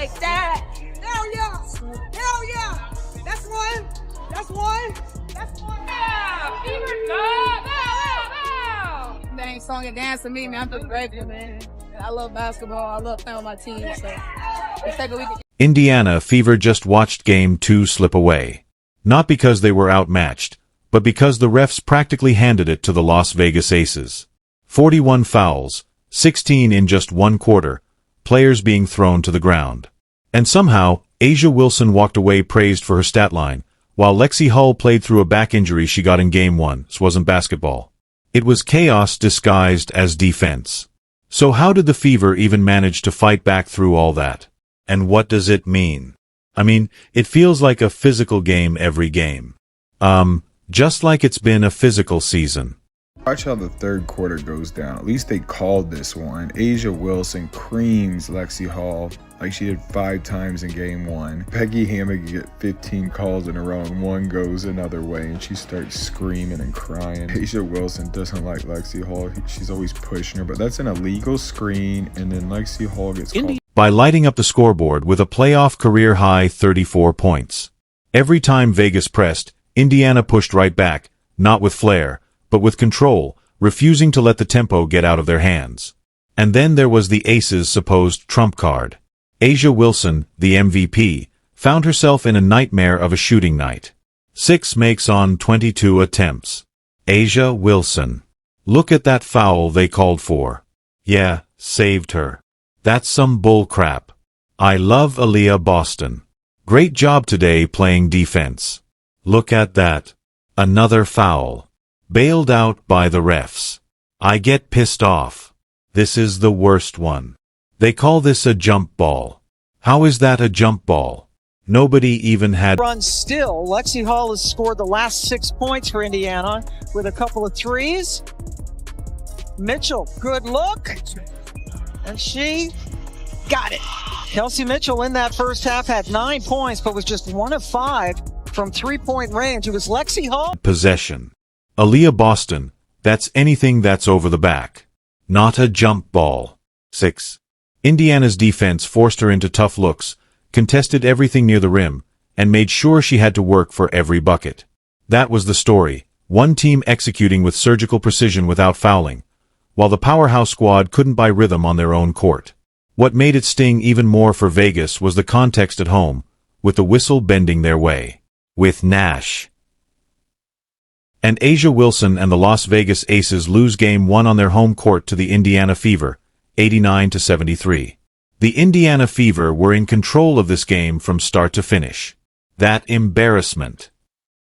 like that. Hell yeah! Hell yeah! That's one! That's one! That's one! Yeah! Fever, go! They ain't song and dance to me, man. I'm just grateful, man. I love basketball. I love playing with my team, so let's take a week. Indiana Fever just watched Game 2 slip away. Not because they were outmatched, but because the refs practically handed it to the Las Vegas Aces. 41 fouls, 16 in just one quarter, players being thrown to the ground. And somehow, A'ja Wilson walked away praised for her stat line, while Lexie Hull played through a back injury she got in Game 1. This wasn't basketball. It was chaos disguised as defense. So how did the Fever even manage to fight back through all that? And what does it mean? I mean, it feels like a physical game every game. Just like it's been a physical season. Watch how the third quarter goes down. At least they called this one. A'ja Wilson creams Lexie Hull like she did 5 times in Game 1. Peggy Hammock get 15 calls in a row and one goes another way and she starts screaming and crying. A'ja Wilson doesn't like Lexie Hull. She's always pushing her, but that's an illegal screen, and then Lexie Hull gets called by lighting up the scoreboard with a playoff career-high 34 points. Every time Vegas pressed, Indiana pushed right back, not with flair, but with control, refusing to let the tempo get out of their hands. And then there was the Aces' supposed trump card. A'ja Wilson, the MVP, found herself in a nightmare of a shooting night. 6 makes on 22 attempts. A'ja Wilson. Look at that foul they called for. Yeah, saved her. That's some bull crap. I love Aaliyah Boston. Great job today playing defense. Look at that. Another foul. Bailed out by the refs. I get pissed off. This is the worst one. They call this a jump ball. How is that a jump ball? Nobody even had run still. Lexie Hull has scored the last 6 points for Indiana with a couple of threes. Mitchell, good look. And she got it. Kelsey Mitchell in that first half had 9 points, but was just 1 of 5 from 3-point range. It was Lexie Hull. Possession. Aaliyah Boston, that's anything that's over the back. Not a jump ball. 6. Indiana's defense forced her into tough looks, contested everything near the rim, and made sure she had to work for every bucket. That was the story, one team executing with surgical precision without fouling, while the powerhouse squad couldn't buy rhythm on their own court. What made it sting even more for Vegas was the context at home, with the whistle bending their way. With Nash and A'ja Wilson and the Las Vegas Aces lose Game 1 on their home court to the Indiana Fever, 89-73. The Indiana Fever were in control of this game from start to finish. That embarrassment.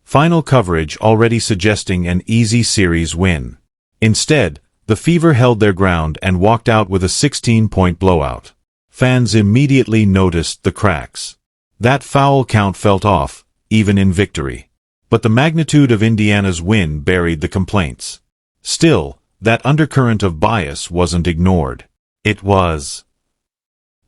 Final coverage already suggesting an easy series win. Instead, the Fever held their ground and walked out with a 16-point blowout. Fans immediately noticed the cracks. That foul count felt off, even in victory. But the magnitude of Indiana's win buried the complaints. Still, that undercurrent of bias wasn't ignored. It was.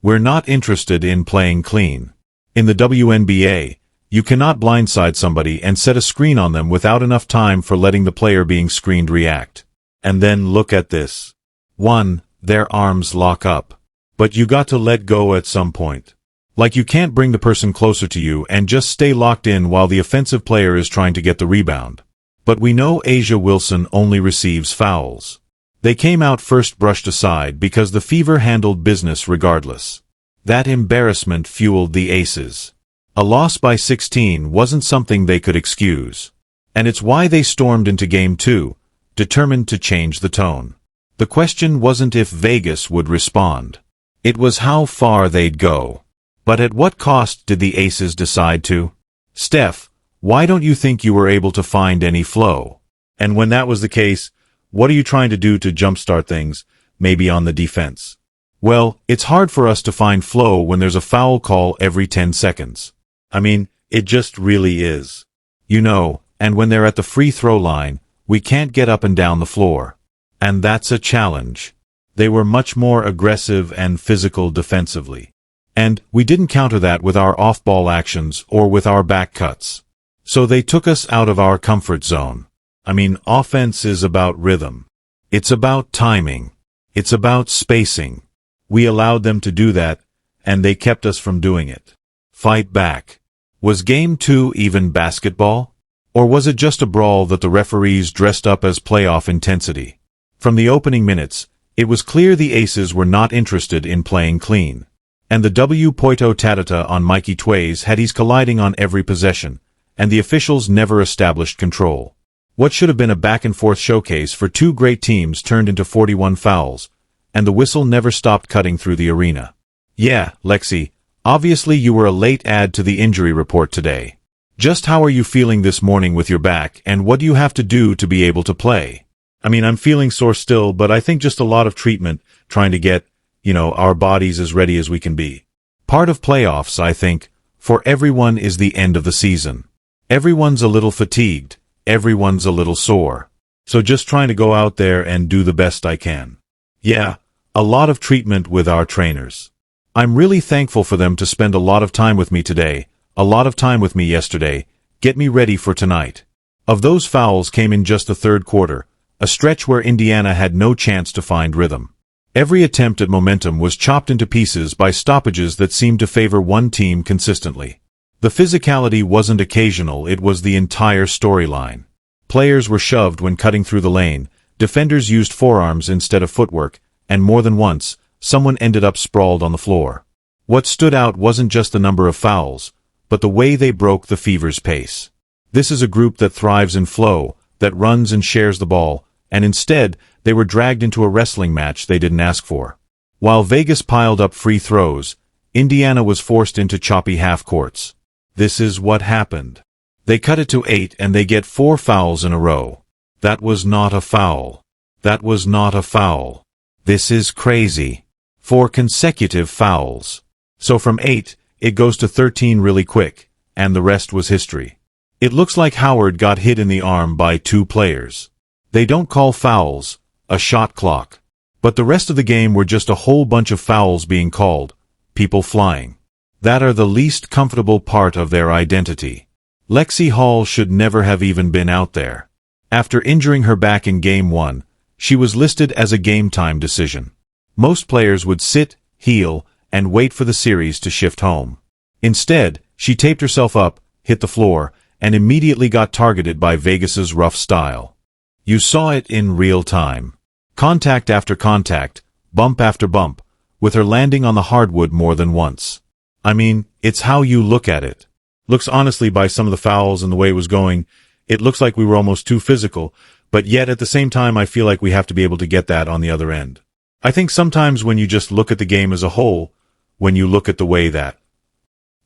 We're not interested in playing clean. In the WNBA, you cannot blindside somebody and set a screen on them without enough time for letting the player being screened react. And then look at this. 1. Their arms lock up. But you got to let go at some point. Like you can't bring the person closer to you and just stay locked in while the offensive player is trying to get the rebound. But we know A'ja Wilson only receives fouls. They came out first brushed aside because the Fever handled business regardless. That embarrassment fueled the Aces. A loss by 16 wasn't something they could excuse. And it's why they stormed into Game 2, determined to change the tone. The question wasn't if Vegas would respond. It was how far they'd go. But at what cost did the Aces decide to? Steph, why don't you think you were able to find any flow? And when that was the case, what are you trying to do to jumpstart things, maybe on the defense? Well, it's hard for us to find flow when there's a foul call every 10 seconds. I mean, it just really is. You know, and when they're at the free throw line, we can't get up and down the floor. And that's a challenge. They were much more aggressive and physical defensively. And we didn't counter that with our off-ball actions or with our back cuts. So they took us out of our comfort zone. I mean, offense is about rhythm. It's about timing. It's about spacing. We allowed them to do that, and they kept us from doing it. Fight back. Was Game 2 even basketball? Or was it just a brawl that the referees dressed up as playoff intensity? From the opening minutes, it was clear the Aces were not interested in playing clean. And the W. Poito Tatata on Mikey Tways had he's colliding on every possession, and the officials never established control. What should have been a back-and-forth showcase for two great teams turned into 41 fouls, and the whistle never stopped cutting through the arena. Yeah, Lexie, obviously you were a late add to the injury report today. Just how are you feeling this morning with your back, and what do you have to do to be able to play? I mean, I'm feeling sore still, but I think just a lot of treatment, trying to get, our bodies as ready as we can be. Part of playoffs, I think, for everyone is the end of the season. Everyone's a little fatigued, everyone's a little sore. So just trying to go out there and do the best I can. Yeah, a lot of treatment with our trainers. I'm really thankful for them to spend a lot of time with me today, a lot of time with me yesterday, get me ready for tonight. Of those fouls came in just the third quarter, a stretch where Indiana had no chance to find rhythm. Every attempt at momentum was chopped into pieces by stoppages that seemed to favor one team consistently. The physicality wasn't occasional, it was the entire storyline. Players were shoved when cutting through the lane, defenders used forearms instead of footwork, and more than once, someone ended up sprawled on the floor. What stood out wasn't just the number of fouls, but the way they broke the Fever's pace. This is a group that thrives in flow, that runs and shares the ball, and instead, they were dragged into a wrestling match they didn't ask for. While Vegas piled up free throws, Indiana was forced into choppy half-courts. This is what happened. They cut it to 8 and they get 4 fouls in a row. That was not a foul. That was not a foul. This is crazy. 4 consecutive fouls. So from 8, it goes to 13 really quick, and the rest was history. It looks like Howard got hit in the arm by 2 players. They don't call fouls a shot clock. But the rest of the game were just a whole bunch of fouls being called, people flying. That are the least comfortable part of their identity. Lexie Hall should never have even been out there. After injuring her back in Game 1, she was listed as a game-time decision. Most players would sit, heal, and wait for the series to shift home. Instead, she taped herself up, hit the floor, and immediately got targeted by Vegas's rough style. You saw it in real time. Contact after contact, bump after bump, with her landing on the hardwood more than once. I mean, it's how you look at it. Looks honestly by some of the fouls and the way it was going, it looks like we were almost too physical, but yet at the same time I feel like we have to be able to get that on the other end. I think sometimes when you just look at the game as a whole, when you look at the way that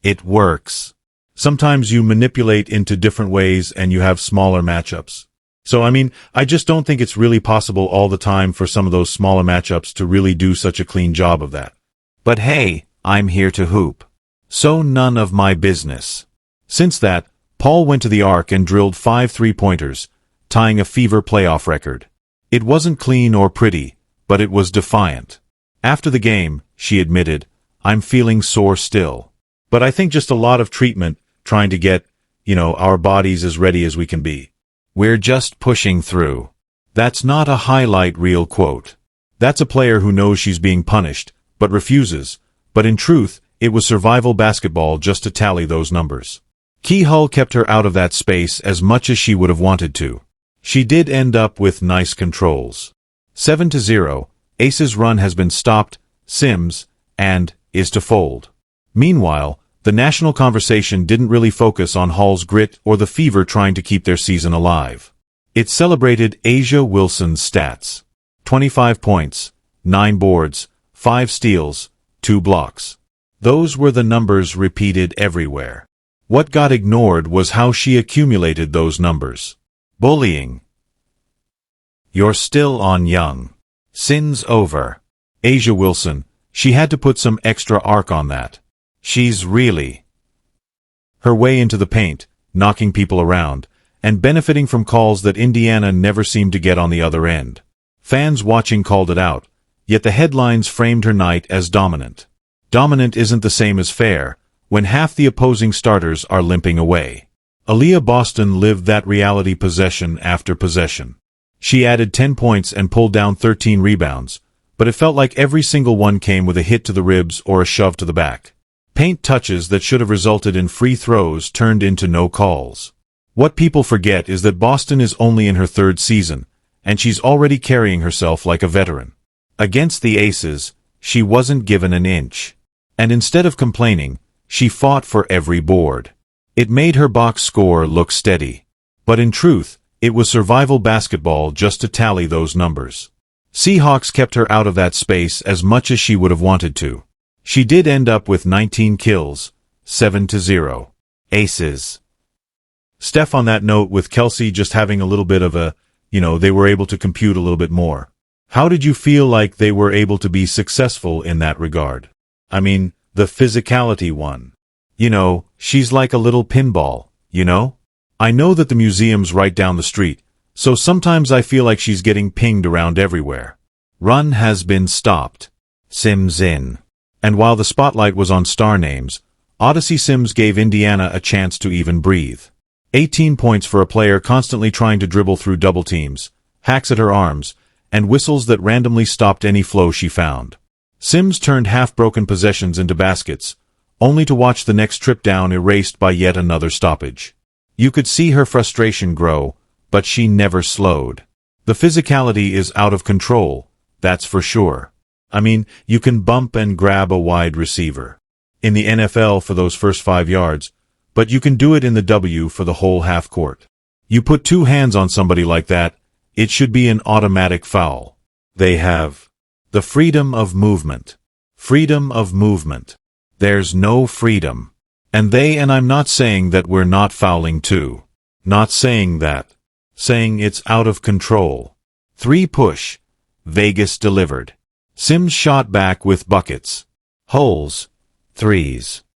it works, sometimes you manipulate into different ways and you have smaller matchups. So, I mean, I just don't think it's really possible all the time for some of those smaller matchups to really do such a clean job of that. But hey, I'm here to hoop. So none of my business. Since that, Paul went to the arc and drilled 5 3-pointers, tying a Fever playoff record. It wasn't clean or pretty, but it was defiant. After the game, she admitted, I'm feeling sore still. But I think just a lot of treatment, trying to get, our bodies as ready as we can be. We're just pushing through. That's not a highlight reel quote. That's a player who knows she's being punished, but refuses. But in truth, it was survival basketball just to tally those numbers. Key Hull kept her out of that space as much as she would have wanted to. She did end up with nice controls. 7-0, Ace's run has been stopped, Sims, and is to fold. Meanwhile, the national conversation didn't really focus on Hall's grit or the Fever trying to keep their season alive. It celebrated A'ja Wilson's stats. 25 points, 9 boards, 5 steals, 2 blocks. Those were the numbers repeated everywhere. What got ignored was how she accumulated those numbers. Bullying. You're still on young. Sin's over. A'ja Wilson, she had to put some extra arc on that. She's really her way into the paint, knocking people around, and benefiting from calls that Indiana never seemed to get on the other end. Fans watching called it out, yet the headlines framed her night as dominant. Dominant isn't the same as fair, when half the opposing starters are limping away. Aaliyah Boston lived that reality possession after possession. She added 10 points and pulled down 13 rebounds, but it felt like every single one came with a hit to the ribs or a shove to the back. Paint touches that should have resulted in free throws turned into no calls. What people forget is that Boston is only in her third season, and she's already carrying herself like a veteran. Against the Aces, she wasn't given an inch. And instead of complaining, she fought for every board. It made her box score look steady. But in truth, it was survival basketball just to tally those numbers. Seahawks kept her out of that space as much as she would have wanted to. She did end up with 19 kills, 7-0. Aces. Steph on that note, with Kelsey just having a little bit of a, they were able to compute a little bit more. How did you feel like they were able to be successful in that regard? I mean, the physicality one. She's like a little pinball, I know that the museum's right down the street, so sometimes I feel like she's getting pinged around everywhere. Run has been stopped. Sims in. And while the spotlight was on star names, Odyssey Sims gave Indiana a chance to even breathe. 18 points for a player constantly trying to dribble through double teams, hacks at her arms, and whistles that randomly stopped any flow she found. Sims turned half-broken possessions into baskets, only to watch the next trip down erased by yet another stoppage. You could see her frustration grow, but she never slowed. The physicality is out of control, that's for sure. I mean, you can bump and grab a wide receiver in the NFL for those first 5 yards, but you can do it in the W for the whole half court. You put 2 hands on somebody like that, it should be an automatic foul. They have the freedom of movement. Freedom of movement. There's no freedom. And I'm not saying that we're not fouling too. Not saying that. Saying it's out of control. 3 push. Vegas delivered. Sims shot back with buckets. Holes. Threes.